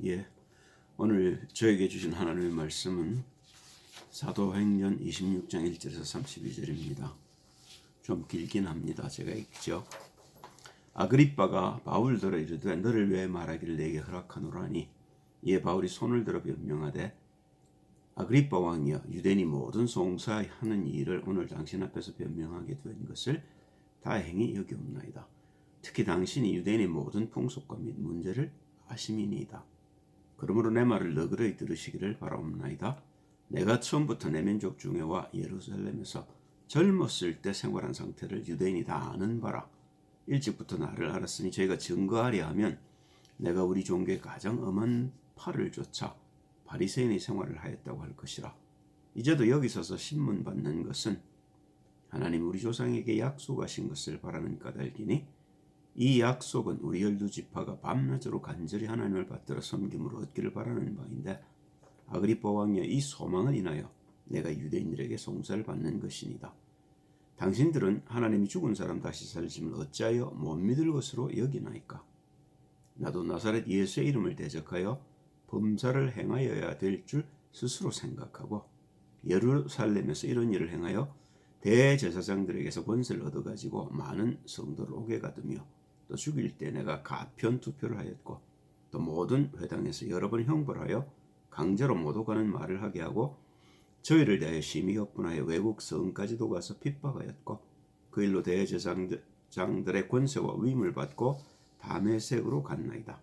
예, 오늘 저에게 주신 하나님의 말씀은 사도행전 26장 1절에서 32절입니다. 좀 길긴 합니다. 제가 읽죠. 아그리빠가 바울더러 이르되 너를 왜 말하기를 내게 허락하노라니. 이에 바울이 손을 들어 변명하되 아그리빠 왕이여, 유대인이 모든 송사하는 일을 오늘 당신 앞에서 변명하게 된 것을 다행히 여기옵나이다. 특히 당신이 유대인의 모든 풍속과 및 문제를 아심이니이다. 그러므로 내 말을 너그러이 들으시기를 바라옵나이다. 내가 처음부터 내 민족 중에와 예루살렘에서 젊었을 때 생활한 상태를 유대인이 다 아는 바라. 일찍부터 나를 알았으니 저희가 증거하려 하면 내가 우리 종교에 가장 엄한 팔을 쫓아 바리새인의 생활을 하였다고 할 것이라. 이제도 여기 서서 신문 받는 것은 하나님 우리 조상에게 약속하신 것을 바라는 까닭이니 이 약속은 우리 12지파가 밤낮으로 간절히 하나님을 받들어 섬김으로 얻기를 바라는 바인데, 아그리빠 왕이여, 이 소망을 인하여 내가 유대인들에게 송사를 받는 것이니다. 당신들은 하나님이 죽은 사람 다시 살심을 어찌하여 못 믿을 것으로 여기나이까? 나도 나사렛 예수의 이름을 대적하여 범사를 행하여야 될 줄 스스로 생각하고 예루살렘에서 이런 일을 행하여 대제사장들에게서 권세를 얻어가지고 많은 성도를 오게 가두며 또 죽일 때 내가 가편 투표를 하였고 또 모든 회당에서 여러 번 형벌하여 강제로 못 오가는 말을 하게 하고 저희를 대하여 심히 격분하여 외국 성까지도 가서 핍박하였고 그 일로 대제사장들의 권세와 위임을 받고 다메섹으로 갔나이다.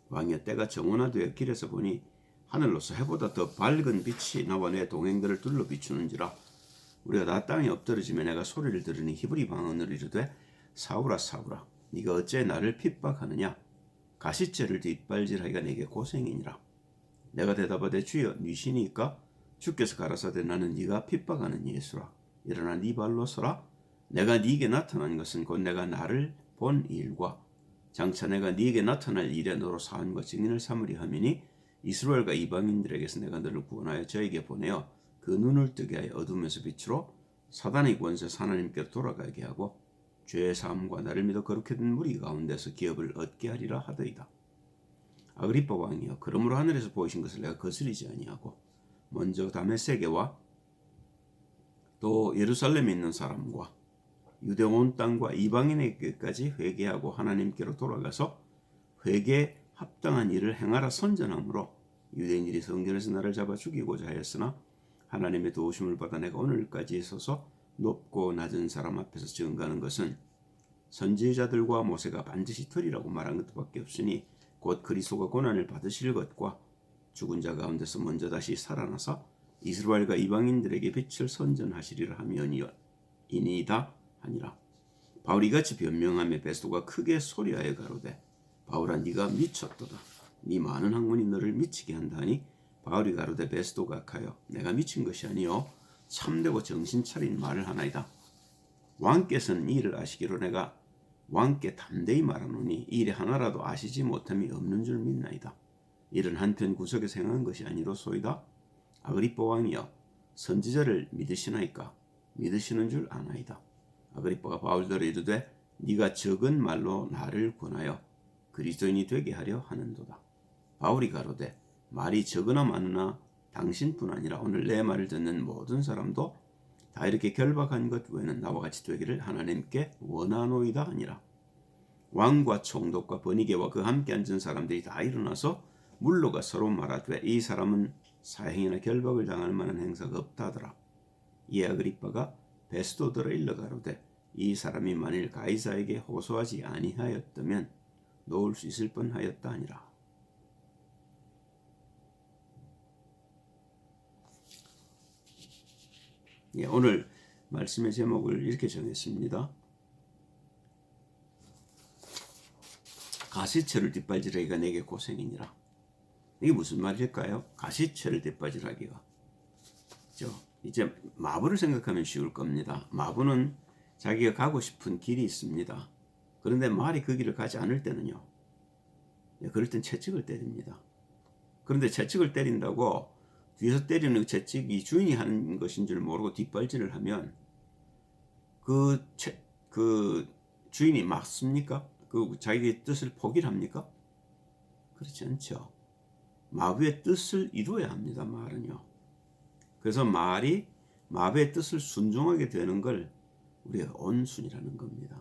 왕이여, 때가 정원화되어 길에서 보니 하늘로서 해보다 더 밝은 빛이 나와 내 동행들을 둘러 비추는지라. 우리가 다 땅에 엎드러지며 내가 소리를 들으니 히브리 방언으로 이르되 사울아 사울아, 네가 어째 나를 핍박하느냐? 가시째를 뒷발질하기가 내게 고생이니라. 내가 대답하되 주여, 니시니까? 주께서 가라사대 나는 네가 핍박하는 예수라. 일어나 네 발로 서라. 내가 네게 나타난 것은 곧 내가 나를 본 일과 장차 내가 네게 나타날 일에 너로 사한과 증인을 삼으리 함이니 이스라엘과 이방인들에게서 내가 너를 구원하여 저에게 보내어 그 눈을 뜨게 하여 어둠에서 빛으로 사단의 권세 하나님께로 돌아가게 하고 죄의 사함과 나를 믿어 거룩해 된 무리 가운데서 기업을 얻게 하리라 하더이다. 아그리빠 왕이여, 그러므로 하늘에서 보이신 것을 내가 거스리지 아니하고 먼저 다메섹에와 또 예루살렘에 있는 사람과 유대 온 땅과 이방인에게까지 회개하고 하나님께로 돌아가서 회개에 합당한 일을 행하라 선전함으로 유대인들이 성전에서 나를 잡아 죽이고자 하였으나 하나님의 도우심을 받아 내가 오늘까지 서서 높고 낮은 사람 앞에서 증거하는 것은 선지자들과 모세가 반드시 터리라고 말한 것밖에 없으니 곧 그리스도가 고난을 받으실 것과 죽은 자 가운데서 먼저 다시 살아나서 이스라엘과 이방인들에게 빛을 선전하시리라 하며니이다 하니라. 바울이 같이 변명하며 베스도가 크게 소리하여 가로되 바울아, 네가 미쳤도다. 네 많은 학문이 너를 미치게 한다니. 바울이 가로되 베스도가 가여 내가 미친 것이 아니요 참되고 정신 차린 말을 하나이다. 왕께서는 이 일을 아시기로 내가 왕께 담대히 말하노니 이 일에 하나라도 아시지 못함이 없는 줄 믿나이다. 이는 한편 구석에서 행한 것이 아니로소이다. 아그리빠 왕이여, 선지자를 믿으시나이까? 믿으시는 줄 아나이다. 아그리빠가 바울더러 이르되 네가 적은 말로 나를 권하여 그리스도인이 되게 하려 하는도다. 바울이 가로되 말이 적으나 많으나 당신뿐 아니라 오늘 내 말을 듣는 모든 사람도 다 이렇게 결박한 것 외에는 나와 같이 되기를 하나님께 원하노이다 하니라. 왕과 총독과 번이게와 그 함께 앉은 사람들이 다 일어나서 물러가 서로 말하되 이 사람은 사형이나 결박을 당할 만한 행사가 없다 하더라. 이에 아그리빠가 베스도더러 일러 가로되 이 사람이 만일 가이사에게 호소하지 아니하였다면 놓을 수 있을 뻔하였다 하니라. 오늘 말씀의 제목을 이렇게 정했습니다. 가시체를 뒷발질하기가 내게 고생이니라. 이게 무슨 말일까요? 가시체를 뒷발질하기가. 이제 마부를 생각하면 쉬울 겁니다. 마부는 자기가 가고 싶은 길이 있습니다. 그런데 말이 그 길을 가지 않을 때는요, 그럴 땐 채찍을 때립니다. 그런데 채찍을 때린다고 뒤에서 때리는 채찍이 주인이 하는 것인 줄 모르고 뒷발질을 하면 그 주인이 막습니까? 그 자기의 뜻을 포기를 합니까? 그렇지 않죠. 마부의 뜻을 이루어야 합니다. 말은요. 그래서 말이 마부의 뜻을 순종하게 되는 걸 우리가 온순이라는 겁니다.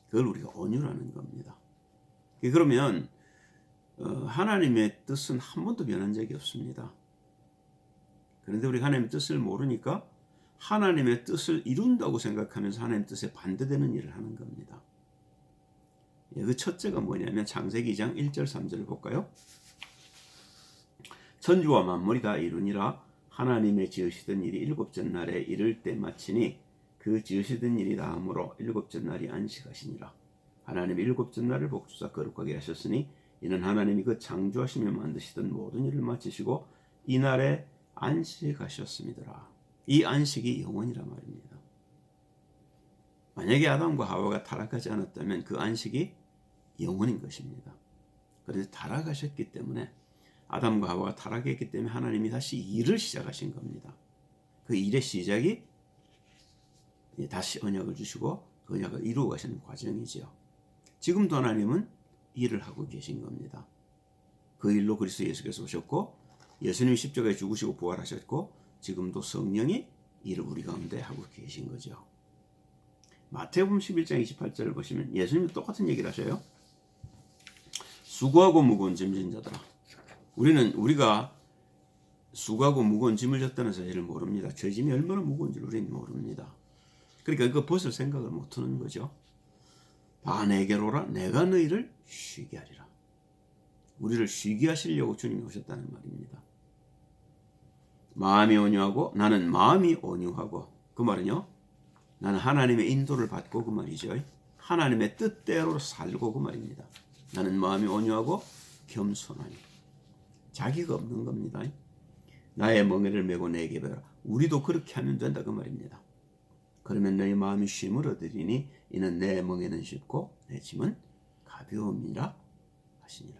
그걸 우리가 온유라는 겁니다. 그러면 하나님의 뜻은 한 번도 변한 적이 없습니다. 그런데 우리가 하나님의 뜻을 모르니까 하나님의 뜻을 이룬다고 생각하면서 하나님의 뜻에 반대되는 일을 하는 겁니다. 그 첫째가 뭐냐면 창세기 2장 1절 3절을 볼까요? 천주와 만물이 다 이루니라. 하나님의 지으시던 일이 일곱째 날에 이를 때 마치니 그 지으시던 일이 다함으로 일곱째 날이 안식하시니라. 하나님이 일곱째 날을 복주사 거룩하게 하셨으니 이는 하나님이 그 창조하시며 만드시던 모든 일을 마치시고 이 날에 안식하셨음이더라. 이 안식이 영원이란 말입니다. 만약에 아담과 하와가 타락하지 않았다면 그 안식이 영원인 것입니다. 그런데 타락하셨기 때문에 아담과 하와가 타락했기 때문에 하나님이 다시 일을 시작하신 겁니다. 그 일의 시작이 다시 언약을 주시고 그 언약을 이루어 가시는 과정이지요. 지금도 하나님은 일을 하고 계신 겁니다. 그 일로 그리스도 예수께서 오셨고 예수님이 십자가에 죽으시고 부활하셨고 지금도 성령이 일을 우리 가운데 하고 계신 거죠. 마태복음 11장 28절을 보시면 예수님도 똑같은 얘기를 하셔요. 수고하고 무거운 짐진 자들아. 우리가 수고하고 무거운 짐을 졌다는 사실을 모릅니다. 죄짐이 얼마나 무거운지를 우리는 모릅니다. 그러니까 이거 벗을 생각을 못하는 거죠. 다 내게로 오라. 내가 너희를 쉬게 하리라. 우리를 쉬게 하시려고 주님이 오셨다는 말입니다. 마음이 온유하고 나는 마음이 온유하고 그 말은요. 나는 하나님의 인도를 받고 그 말이죠. 하나님의 뜻대로 살고 그 말입니다. 나는 마음이 온유하고 겸손하니. 자기가 없는 겁니다. 나의 멍에를 메고 내게 배워라. 우리도 그렇게 하면 된다 그 말입니다. 그러면 너희 마음이 쉼을 얻으리니 이는 내 멍에는 쉽고 내 짐은 가벼움이라 하시니라.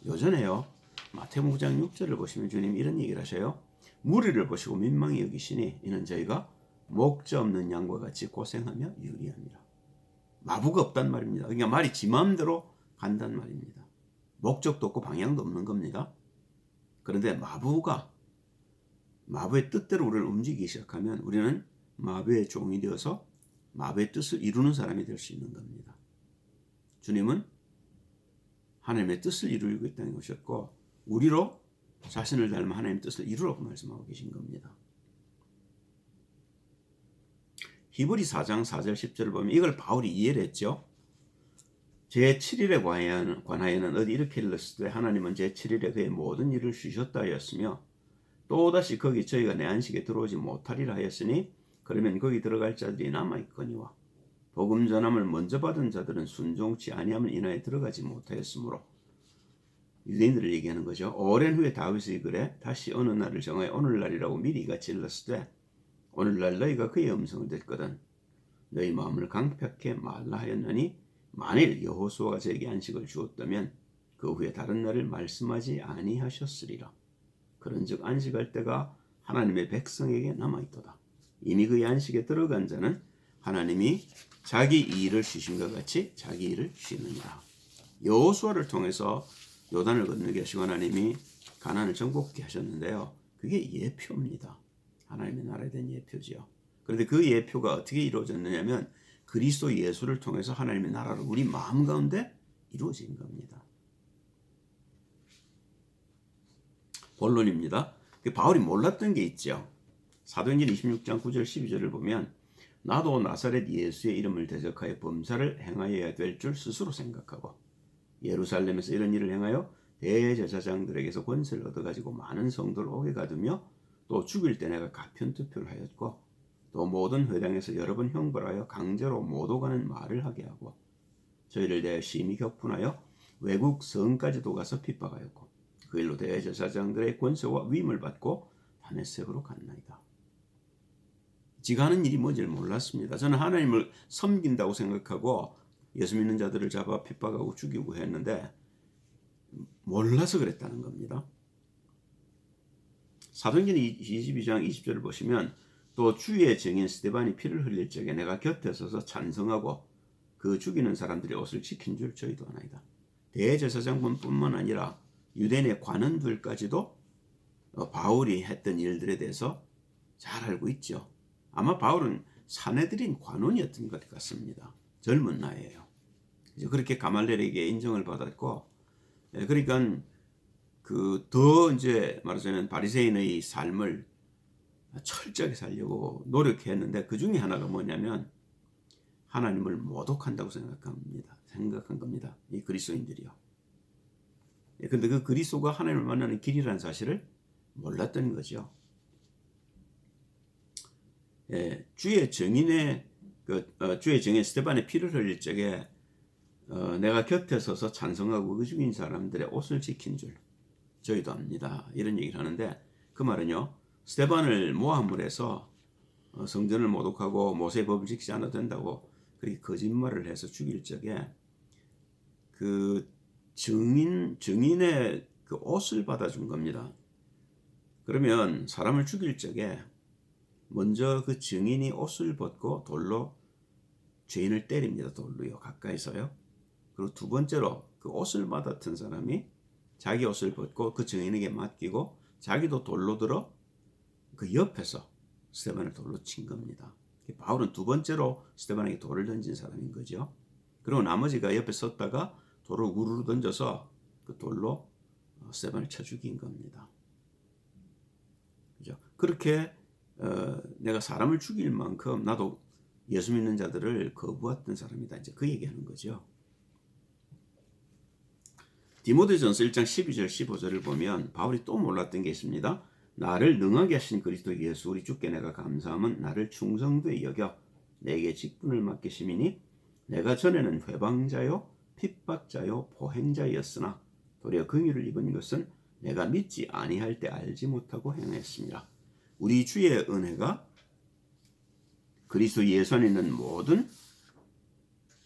요전에요. 마태복음 9장 6절을 보시면 주님 이런 얘기를 하셔요. 무리를 보시고 민망히 여기시니 이는 저희가 목자 없는 양과 같이 고생하며 유리함이라. 마부가 없단 말입니다. 그러니까 말이 지 마음대로 간단 말입니다. 목적도 없고 방향도 없는 겁니다. 그런데 마부의 뜻대로 우리를 움직이기 시작하면 우리는 마부의 종이 되어서 마부의 뜻을 이루는 사람이 될 수 있는 겁니다. 주님은 하나님의 뜻을 이루려고 이 땅에 오셨고 우리로 자신을 닮은 하나님의 뜻을 이루라고 말씀하고 계신 겁니다. 히브리 4장 4절 10절을 보면 이걸 바울이 이해를 했죠. 제7일에 관하여는 어디 이렇게 읽었을 때 하나님은 제7일에 그의 모든 일을 쉬셨다 하였으며 또다시 거기 저희가 내 안식에 들어오지 못하리라 하였으니 그러면 거기 들어갈 자들이 남아있거니와 복음 전함을 먼저 받은 자들은 순종치 아니함을 인하여 들어가지 못하였으므로 유대인들을 얘기하는 거죠. 오랜 후에 다윗의 글에 다시 어느 날을 정하여 오늘날이라고 미리 이같이 읽었을 때 오늘날 너희가 그의 음성을 듣거든 너희 마음을 강팍해 말라 하였느니 만일 여호수아가 저에게 안식을 주었다면 그 후에 다른 날을 말씀하지 아니하셨으리라. 그런즉 안식할 때가 하나님의 백성에게 남아있도다. 이미 그의 안식에 들어간 자는 하나님이 자기 일을 쉬심과 같이 자기 일을 쉬느니라. 여호수아를 통해서 요단을 건너게 하시고 하나님이 가나안을 정복케 하셨는데요. 그게 예표입니다. 하나님의 나라에 대한 예표지요. 그런데 그 예표가 어떻게 이루어졌느냐면 그리스도 예수를 통해서 하나님의 나라를 우리 마음 가운데 이루어진 겁니다. 본론입니다. 바울이 몰랐던 게 있죠. 사도행전 26장 9절 12절을 보면 나도 나사렛 예수의 이름을 대적하여 범사를 행하여야 될 줄 스스로 생각하고 예루살렘에서 이런 일을 행하여 대제사장들에게서 권세를 얻어가지고 많은 성도를 오게 가두며 또 죽일 때 내가 가편투표를 하였고 또 모든 회당에서 여러 번 형벌하여 강제로 못 오가는 말을 하게 하고 저희를 대하여 심히 격분하여 외국 성까지도 가서 핍박하였고 그 일로 대제사장들의 권세와 위임을 받고 다메섹으로 갔나이다. 지가 하는 일이 뭔지를 몰랐습니다. 저는 하나님을 섬긴다고 생각하고 예수 믿는 자들을 잡아 핍박하고 죽이고 했는데 몰라서 그랬다는 겁니다. 사도행전 22장 20절을 보시면 또 주의 증인 스데반이 피를 흘릴 적에 내가 곁에 서서 찬성하고 그 죽이는 사람들의 옷을 지킨 줄 저희도 아나이다. 대제사장뿐만 아니라 유대인의 관원들까지도 바울이 했던 일들에 대해서 잘 알고 있죠. 아마 바울은 사내들인 관원이었던 것 같습니다. 젊은 나이에요. 그렇게 가말리엘에게 인정을 받았고, 그러니까 더 이제 말하자면 바리새인의 삶을 철저하게 살려고 노력했는데 그 중에 하나가 뭐냐면 하나님을 모독한다고 생각한 겁니다. 이 그리스도인들이요. 근데 그 그리스도가 하나님을 만나는 길이라는 사실을 몰랐던 거죠. 주의 증인의 주의 증인 스데반의 피를 흘릴 적에 내가 곁에 서서 찬송하고 그 죽인 사람들의 옷을 지킨 줄 저희도 압니다. 이런 얘기를 하는데 그 말은요. 스데반을 모함을 해서 성전을 모독하고 모세의 법을 지키지 않아도 된다고 그렇게 거짓말을 해서 죽일 적에 그 증인의 그 옷을 받아준 겁니다. 그러면 사람을 죽일 적에 먼저 그 증인이 옷을 벗고 돌로 죄인을 때립니다. 돌로요. 가까이서요. 그리고 두 번째로 그 옷을 받았던 사람이 자기 옷을 벗고 그 증인에게 맡기고 자기도 돌로 들어 그 옆에서 스데반을 돌로 친 겁니다. 바울은 두 번째로 스데반에게 돌을 던진 사람인 거죠. 그리고 나머지가 옆에 섰다가 돌을 우르르 던져서 그 돌로 스데반을 쳐 죽인 겁니다. 그죠? 그렇게 내가 사람을 죽일 만큼 나도 예수 믿는 자들을 거부했던 사람이다. 이제 그 얘기하는 거죠. 디모데전서 1장 12절 15절을 보면 바울이 또 몰랐던 게 있습니다. 나를 능하게 하신 그리스도 예수 우리 주께 내가 감사함은 나를 충성되이 여겨 내게 직분을 맡기심이니 내가 전에는 회방자요 핍박자요 보행자였으나 도리어 긍휼을 입은 것은 내가 믿지 아니할 때 알지 못하고 행했습니다. 우리 주의 은혜가 그리스도 예수 안에 있는 모든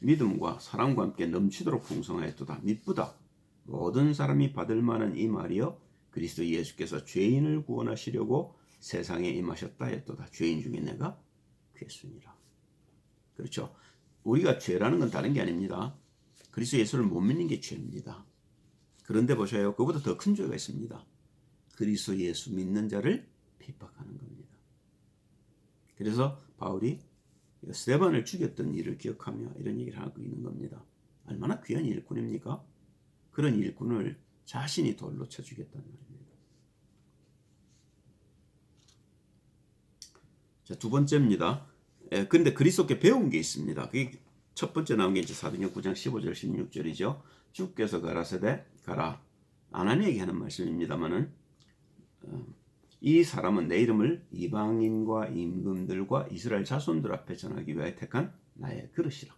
믿음과 사랑과 함께 넘치도록 풍성하였도다. 미쁘다. 모든 사람이 받을 만한 이 말이여 그리스도 예수께서 죄인을 구원하시려고 세상에 임하셨다 했도다. 죄인 중에 내가 괴순이라. 그렇죠. 우리가 죄라는 건 다른 게 아닙니다. 그리스도 예수를 못 믿는 게 죄입니다. 그런데 보셔요. 그보다 더 큰 죄가 있습니다. 그리스도 예수 믿는 자를 핍박하는 겁니다. 그래서 바울이 스데반을 죽였던 일을 기억하며 이런 얘기를 하고 있는 겁니다. 얼마나 귀한 일꾼입니까? 그런 일꾼을 자신이 돌로 쳐 죽였단 말입니다. 자, 두 번째입니다. 근데 그리스도께 배운 게 있습니다. 그게 첫 번째 나온 게 이제 사도행전 9장 15절 16절이죠. 주께서 가라사대 가라. 아나니에게 하는 말씀입니다만은 이 사람은 내 이름을 이방인과 임금들과 이스라엘 자손들 앞에 전하기 위하여 택한 나의 그릇이라.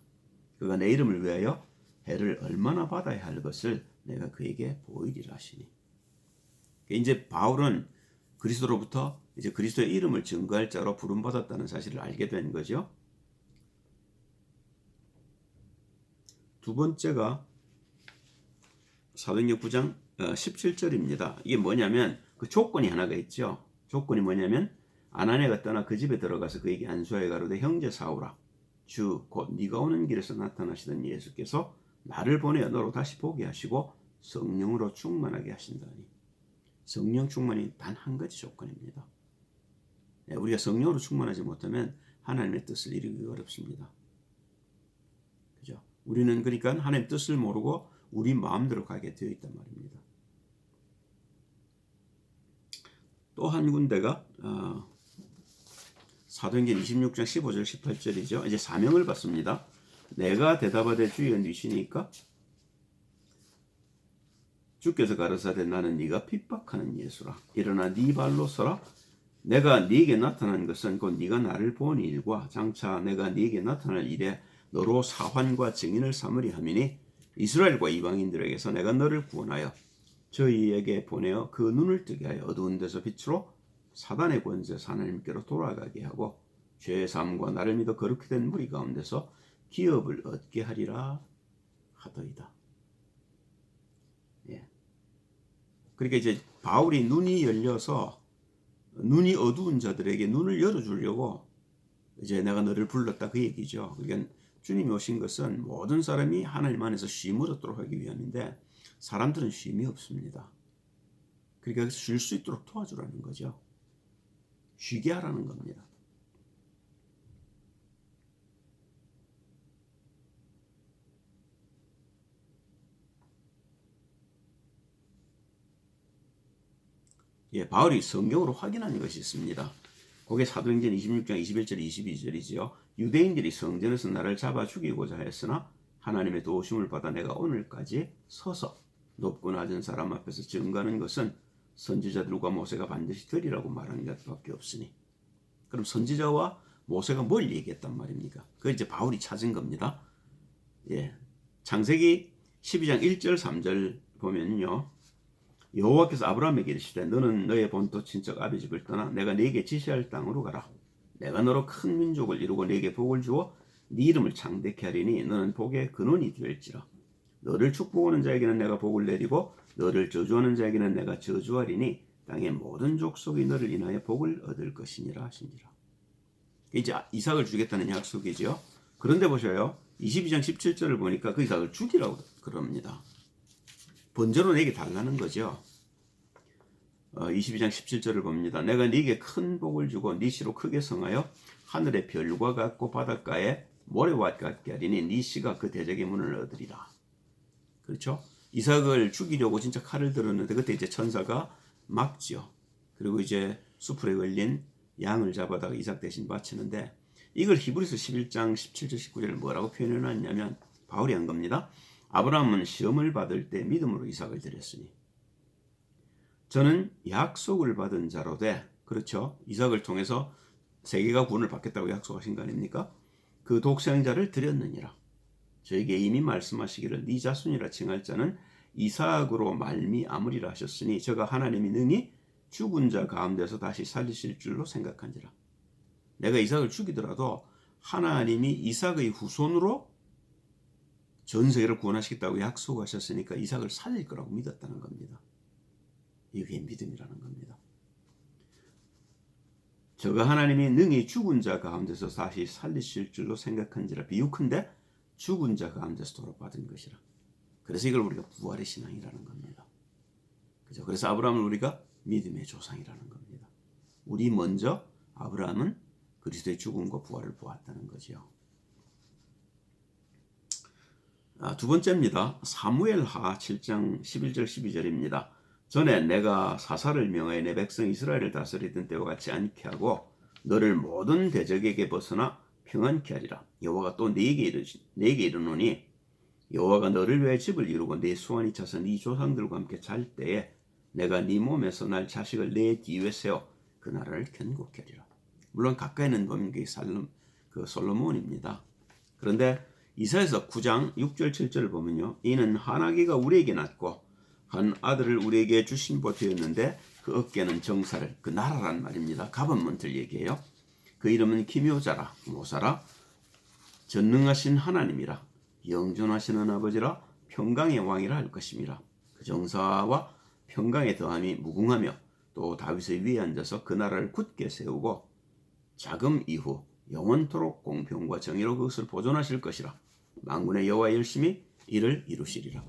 그가 내 이름을 위하여 해를 얼마나 받아야 할 것을 내가 그에게 보이리라 하시니. 이제 바울은 그리스도로부터 이제 그리스도의 이름을 증거할 자로 부름받았다는 사실을 알게 된 거죠. 두 번째가 사도행전 9장 17절입니다. 이게 뭐냐면 그 조건이 하나가 있죠. 조건이 뭐냐면 아나니아가 떠나 그 집에 들어가서 그에게 안수하여 가로되 형제 사울아 주 곧 네가 오는 길에서 나타나시던 예수께서 나를 보내어 너로 다시 보게 하시고 성령으로 충만하게 하신다니. 성령 충만이 단 한 가지 조건입니다. 우리가 성령으로 충만하지 못하면 하나님의 뜻을 이루기 어렵습니다. 그죠? 우리는 그러니까 하나님의 뜻을 모르고 우리 마음대로 가게 되어 있단 말입니다. 또 한 군데가 사도행전 26장 15절 18절이죠. 이제 사명을 받습니다. 내가 대답하되 주여 누구시니까 주께서 가르사대 나는 네가 핍박하는 예수라. 일어나 네 발로 서라. 내가 네게 나타난 것은 곧 네가 나를 본 일과 장차 내가 네게 나타날 일에 너로 사환과 증인을 삼으리 함이니 이스라엘과 이방인들에게서 내가 너를 구원하여 저희에게 보내어 그 눈을 뜨게 하여 어두운 데서 빛으로 사단의 권세에서 하나님께로 돌아가게 하고 죄의 삶과 나를 믿어 거룩히 된 무리 가운데서 기업을 얻게 하리라 하더이다. 예. 그러니까 이제 바울이 눈이 열려서 눈이 어두운 자들에게 눈을 열어주려고 이제 내가 너를 불렀다 그 얘기죠. 그러니까 주님이 오신 것은 모든 사람이 하나님 안에서 쉼을 얻도록 하기 위함인데 사람들은 쉼이 없습니다. 그러니까 쉴 수 있도록 도와주라는 거죠. 쉬게 하라는 겁니다. 예, 바울이 성경으로 확인한 것이 있습니다. 그게 사도행전 26장 21절 22절이지요. 유대인들이 성전에서 나를 잡아 죽이고자 했으나 하나님의 도우심을 받아 내가 오늘까지 서서 높고 낮은 사람 앞에서 증거하는 것은 선지자들과 모세가 반드시 되리라고 말한 것밖에 없으니. 그럼 선지자와 모세가 뭘 얘기했단 말입니까? 그걸 이제 바울이 찾은 겁니다. 예, 창세기 12장 1절 3절 보면요. 여호와께서 아브라함에게 이르시되 너는 너의 본토 친척 아비 집을 떠나 내가 네게 지시할 땅으로 가라. 내가 너로 큰 민족을 이루고 네게 복을 주어 네 이름을 창대케 하리니 너는 복의 근원이 될지라. 너를 축복하는 자에게는 내가 복을 내리고 너를 저주하는 자에게는 내가 저주하리니 땅의 모든 족속이 너를 인하여 복을 얻을 것이니라 하시니라. 이제 이삭을 주겠다는 약속이죠. 그런데 보셔요. 22장 17절을 보니까 그 이삭을 죽이라고 그럽니다. 번제로 내게 달라는 거죠. 22장 17절을 봅니다. 내가 네게 큰 복을 주고 네 씨로 크게 성하여 하늘의 별과 같고 바닷가에 모래와 같게 하리니 네 씨가 그 대적의 문을 얻으리라. 그렇죠? 이삭을 죽이려고 진짜 칼을 들었는데 그때 이제 천사가 막지요. 그리고 이제 수풀에 걸린 양을 잡아다가 이삭 대신 바치는데 이걸 히브리서 11장 17절 19절을 뭐라고 표현해놨냐면 바울이 한 겁니다. 아브라함은 시험을 받을 때 믿음으로 이삭을 드렸으니 저는 약속을 받은 자로 돼. 그렇죠? 이삭을 통해서 세계가 구원을 받겠다고 약속하신 거 아닙니까? 그 독생자를 드렸느니라. 저에게 이미 말씀하시기를 네 자손이라 칭할 자는 이삭으로 말미암으리라 하셨으니 저가 하나님이 능히 죽은 자 가운데서 다시 살리실 줄로 생각한지라. 내가 이삭을 죽이더라도 하나님이 이삭의 후손으로 전 세계를 구원하시겠다고 약속하셨으니까 이삭을 살릴 거라고 믿었다는 겁니다. 이게 믿음이라는 겁니다. 저가 하나님이 능히 죽은 자 가운데서 다시 살리실 줄로 생각한지라. 비유컨대 죽은 자 가운데서 돌아받은 것이라. 그래서 이걸 우리가 부활의 신앙이라는 겁니다. 그죠? 그래서 아브라함을 우리가 믿음의 조상이라는 겁니다. 우리 먼저 아브라함은 그리스도의 죽음과 부활을 보았다는 거죠. 두 번째입니다. 사무엘하 7장 11절 12절입니다. 전에 내가 사사를 명하여 내 백성 이스라엘을 다스리던 때와 같이 않게 하고 너를 모든 대적에게 벗어나 평안케 하리라. 여호와가 또 내게 이르노니 여호와가 너를 위하여 집을 이루고 네 수완이 차서 네 조상들과 함께 잘 때에 내가 네 몸에서 날 자식을 내 뒤에 세워 그 나라를 견고케 하리라. 물론 가까이는 보면 그게 솔로몬입니다. 그런데 이사야서 9장 6절 7절을 보면요. 이는 한 아기가 우리에게 낳고 한 아들을 우리에게 주신 바 되었는데 그 어깨는 정사를, 그 나라란 말입니다. 가버먼트를 얘기해요. 그 이름은 기묘자라, 모사라, 전능하신 하나님이라, 영존하시는 아버지라, 평강의 왕이라 할 것임이라. 그 정사와 평강의 더함이 무궁하며 또 다윗의 위에 앉아서 그 나라를 굳게 세우고 자금 이후 영원토록 공평과 정의로 그것을 보존하실 것이라. 만군의 여호와 열심히 이를 이루시리라.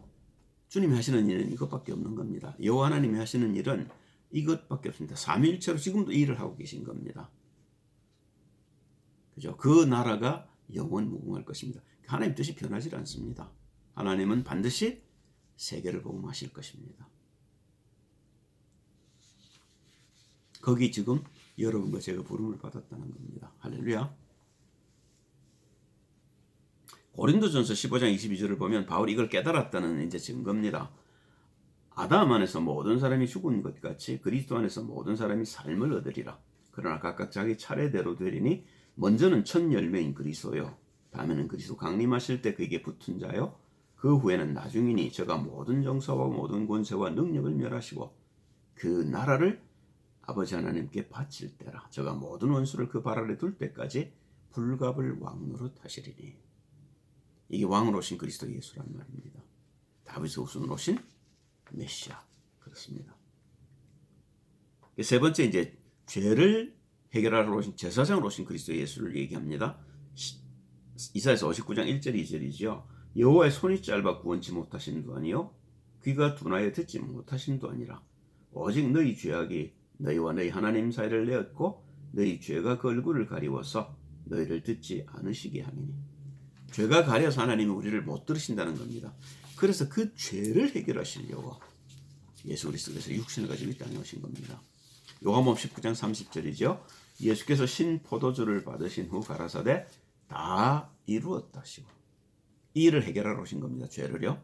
주님이 하시는 일은 이것밖에 없는 겁니다. 여호와 하나님이 하시는 일은 이것밖에 없습니다. 삼위일체로 지금도 일을 하고 계신 겁니다. 그죠? 그 나라가 영원 무궁할 것입니다. 하나님 뜻이 변하지 않습니다. 하나님은 반드시 세계를 복음하실 것입니다. 거기 지금 여러분과 제가 부름을 받았다는 겁니다. 할렐루야. 고린도전서 15장 22절을 보면 바울이 이걸 깨달았다는 이제 증거입니다. 아담 안에서 모든 사람이 죽은 것 같이 그리스도 안에서 모든 사람이 삶을 얻으리라. 그러나 각각 자기 차례대로 되리니 먼저는 첫 열매인 그리스도요. 다음에는 그리스도 강림하실 때 그에게 붙은 자요. 그 후에는 나중이니 저가 모든 정사와 모든 권세와 능력을 멸하시고 그 나라를 아버지 하나님께 바칠 때라. 저가 모든 원수를 그 발 아래 둘 때까지 불갑을 왕노릇 하시리니. 이게 왕으로 오신 그리스도 예수란 말입니다. 다윗의 후손으로 오신 메시아. 그렇습니다. 세 번째 이제 죄를 해결하러 오신 제사장으로 오신 그리스도 예수를 얘기합니다. 이사야서 59장 1절 2절이죠. 여호와의 손이 짧아 구원치 못하신도 아니요 귀가 둔하여 듣지 못하신도 아니라 오직 너희 죄악이 너희와 너희 하나님 사이를 내었고 너희 죄가 그 얼굴을 가리워서 너희를 듣지 않으시게 하미니. 죄가 가려서 하나님이 우리를 못 들으신다는 겁니다. 그래서 그 죄를 해결하시려고 예수 그리스도께서 육신을 가지고 이 땅에 오신 겁니다. 요한복음 19장 30절이죠. 예수께서 신 포도주를 받으신 후 가라사대 다 이루었다 하시고 이 일을 해결하러 오신 겁니다. 죄를요.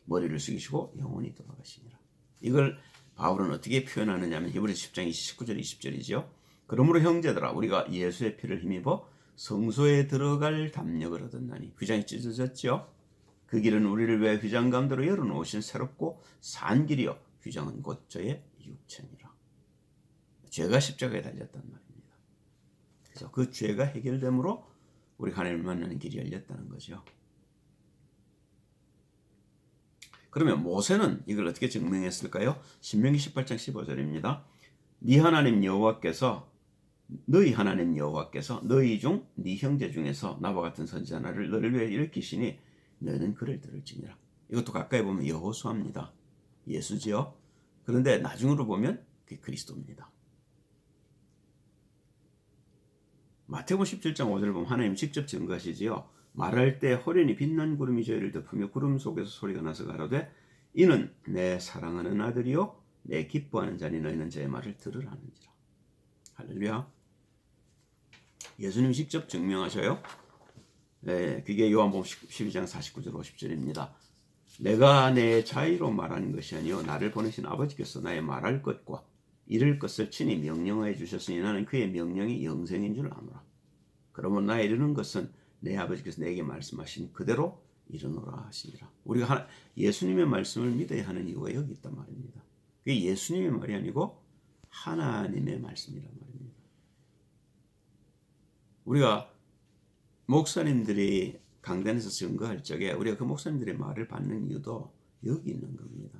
머리를 숙이시고 영원히 돌아가시니라. 이걸 바울은 어떻게 표현하느냐 하면 히브리서 10장 19절 20절이죠. 그러므로 형제들아 우리가 예수의 피를 힘입어 성소에 들어갈 담력을 얻었나니. 휘장이 찢어졌죠. 그 길은 우리를 위해 휘장감대로 열어놓으신 새롭고 산 길이요 휘장은 곧 저의 육체니라. 죄가 십자가에 달렸단 말입니다. 그래서 그 죄가 해결됨으로 우리 하나님을 만나는 길이 열렸다는 거죠. 그러면 모세는 이걸 어떻게 증명했을까요? 신명기 18장 15절입니다. 네 하나님 여호와께서 너희 하나님 여호와께서 너희 중 네 형제 중에서 나와 같은 선지자 하나를 너를 위해 일으키시니 너는 그를 들을지니라. 이것도 가까이 보면 여호수아입니다. 예수지요. 그런데 나중으로 보면 그게 그리스도입니다. 마태복음 17장 5절을 보면 하나님 직접 증거하시지요. 말할 때 호련히 빛난 구름이 저희를 덮으며 구름 속에서 소리가 나서 가로되 이는 내 사랑하는 아들이요 내 기뻐하는 자니 너희는 제 말을 들으라 하는지라. 할렐루야. 예수님이 직접 증명하셔요. 네, 그게 요한복음 12장 49절 50절입니다. 내가 내 자의로 말하는 것이 아니요 나를 보내신 아버지께서 나의 말할 것과 이룰 것을 친히 명령하여 주셨으니 나는 그의 명령이 영생인 줄 아노라. 그러면 나의 이르는 것은 내 아버지께서 내게 말씀하신 그대로 이르노라 하시니라. 우리가 예수님의 말씀을 믿어야 하는 이유가 여기 있단 말입니다. 그게 예수님의 말이 아니고 하나님의 말씀이란 말입니다. 우리가 목사님들이 강단에서 증거할 적에 우리가 그 목사님들의 말을 받는 이유도 여기 있는 겁니다.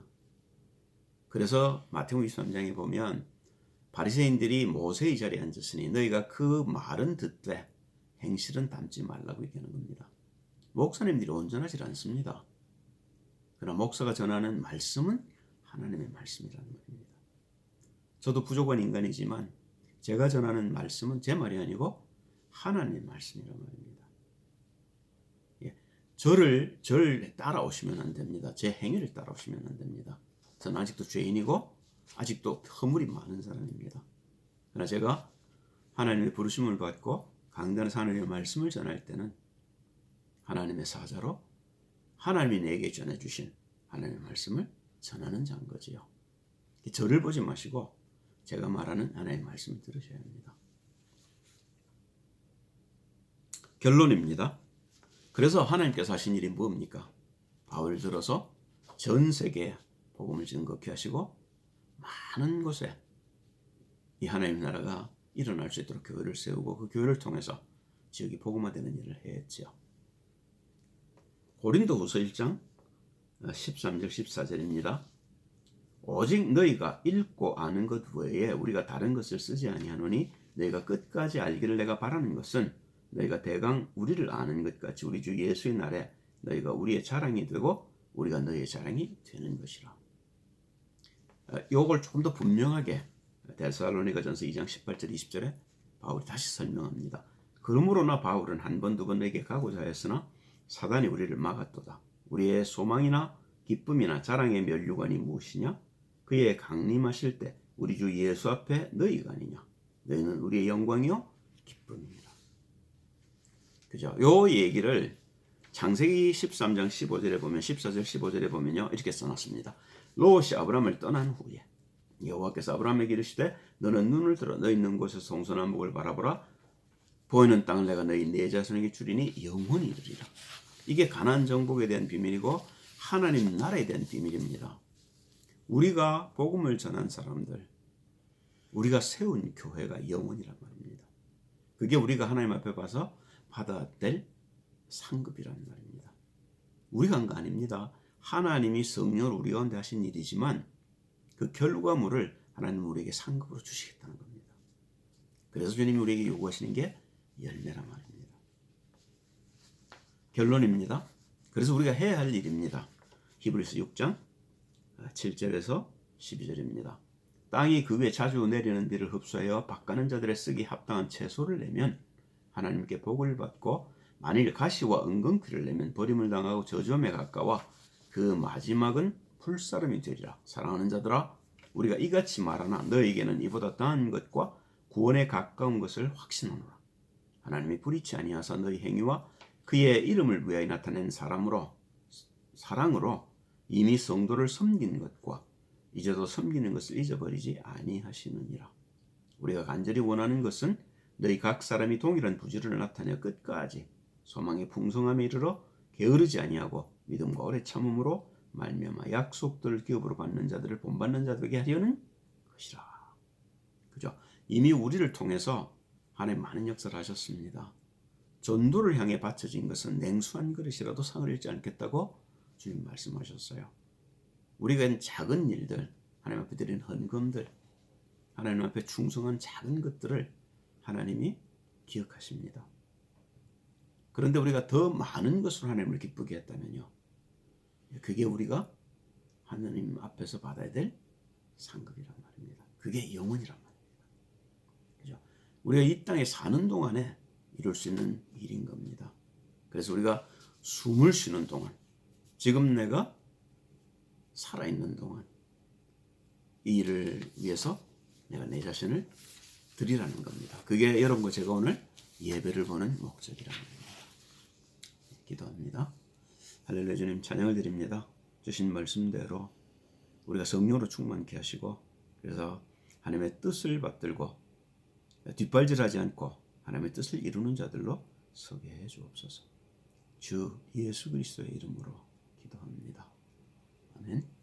그래서 마태복음 23장에 보면 바리새인들이 모세의 자리에 앉았으니 너희가 그 말은 듣되 행실은 담지 말라고 얘기하는 겁니다. 목사님들이 온전하지 않습니다. 그러나 목사가 전하는 말씀은 하나님의 말씀이라는 말입니다. 저도 부족한 인간이지만 제가 전하는 말씀은 제 말이 아니고 하나님의 말씀이란 말입니다. 저를 따라오시면 안 됩니다. 제 행위를 따라오시면 안 됩니다. 저는 아직도 죄인이고 아직도 허물이 많은 사람입니다. 그러나 제가 하나님의 부르심을 받고 강단에서 하나님의 말씀을 전할 때는 하나님의 사자로 하나님이 내게 전해주신 하나님의 말씀을 전하는 자인 거지요. 저를 보지 마시고 제가 말하는 하나님의 말씀을 들으셔야 합니다. 결론입니다. 그래서 하나님께서 하신 일이 뭡니까? 바울을 들어서 전 세계에 복음을 증거케 하시고 많은 곳에 이 하나님 나라가 일어날 수 있도록 교회를 세우고 그 교회를 통해서 지역이 복음화되는 일을 했죠. 고린도후서 1장 13절 14절입니다. 오직 너희가 읽고 아는 것 외에 우리가 다른 것을 쓰지 아니하노니 너희가 끝까지 알기를 내가 바라는 것은 너희가 대강 우리를 아는 것 같이 우리 주 예수의 날에 너희가 우리의 자랑이 되고 우리가 너희의 자랑이 되는 것이라. 이걸 조금 더 분명하게 데살로니가전서 2장 18절 20절에 바울이 다시 설명합니다. 그러므로나 바울은 한 번 두 번 너에게 가고자 하였으나 사단이 우리를 막았도다. 우리의 소망이나 기쁨이나 자랑의 면류관이 무엇이냐? 그의 강림하실 때 우리 주 예수 앞에 너희가 아니냐? 너희는 우리의 영광이요 기쁨이니라. 그죠? 요 얘기를 창세기 13장 15절에 보면 14절 15절에 보면요 이렇게 써놨습니다. 롯이 아브라함을 떠난 후에 여호와께서 아브라함에게 이르시되 너는 눈을 들어 너 있는 곳에서 동서남북을 바라보라. 보이는 땅을 내가 너희 네 자손에게 주리니 영원히 이르리라. 이게 가나안 정복에 대한 비밀이고 하나님 나라에 대한 비밀입니다. 우리가 복음을 전한 사람들, 우리가 세운 교회가 영원이란 말입니다. 그게 우리가 하나님 앞에 봐서 받아야 될 상급이란 말입니다. 우리가 한 거 아닙니다. 하나님이 성령을 우리 가운데 하신 일이지만 그 결과물을 하나님은 우리에게 상급으로 주시겠다는 겁니다. 그래서 주님이 우리에게 요구하시는 게 열매란 말입니다. 결론입니다. 그래서 우리가 해야 할 일입니다. 히브리서 6장 7절에서 12절입니다. 땅이 그 위에 자주 내리는 비를 흡수하여 밭가는 자들의 쓰기 합당한 채소를 내면 하나님께 복을 받고, 만일 가시와 은근피를 내면 버림을 당하고 저주함에 가까워 그 마지막은 풀사름이 되리라. 사랑하는 자들아, 우리가 이같이 말하나 너에게는 이보다 더한 것과 구원에 가까운 것을 확신하노라. 하나님이 불의치 아니하사 너희 행위와 그의 이름을 위하여 나타낸 사랑으로 이미 성도를 섬긴 것과 이제도 섬기는 것을 잊어버리지 아니하시느니라. 우리가 간절히 원하는 것은 너희 각 사람이 동일한 부지런을 나타내 끝까지 소망의 풍성함에 이르러 게으르지 아니하고 믿음과 오래 참음으로 말미암아 약속들을 기업으로 받는 자들을 본받는 자들에게 하려는 것이라. 그죠? 이미 우리를 통해서 하나님 많은 역사를 하셨습니다. 전도를 향해 바쳐진 것은 냉수한 그릇이라도 상을 잃지 않겠다고 주님 말씀하셨어요. 우리가 작은 일들, 하나님 앞에 드리는 헌금들, 하나님 앞에 충성한 작은 것들을 하나님이 기억하십니다. 그런데 우리가 더 많은 것으로 하나님을 기쁘게 했다면요, 그게 우리가 하나님 앞에서 받아야 될 상급이란 말입니다. 그게 영원이란 말입니다. 그죠? 우리가 이 땅에 사는 동안에 이룰 수 있는 일인 겁니다. 그래서 우리가 숨을 쉬는 동안, 지금 내가 살아있는 동안 이 일을 위해서 내가 내 자신을 드리라는 겁니다. 그게 여러분과 제가 오늘 예배를 보는 목적이라는 겁니다. 기도합니다. 할렐루야. 주님 찬양을 드립니다. 주신 말씀대로 우리가 성령으로 충만케 하시고, 그래서 하나님의 뜻을 받들고 뒷발질하지 않고 하나님의 뜻을 이루는 자들로 서게 해 주옵소서. 주 예수 그리스도의 이름으로 기도합니다. 아멘.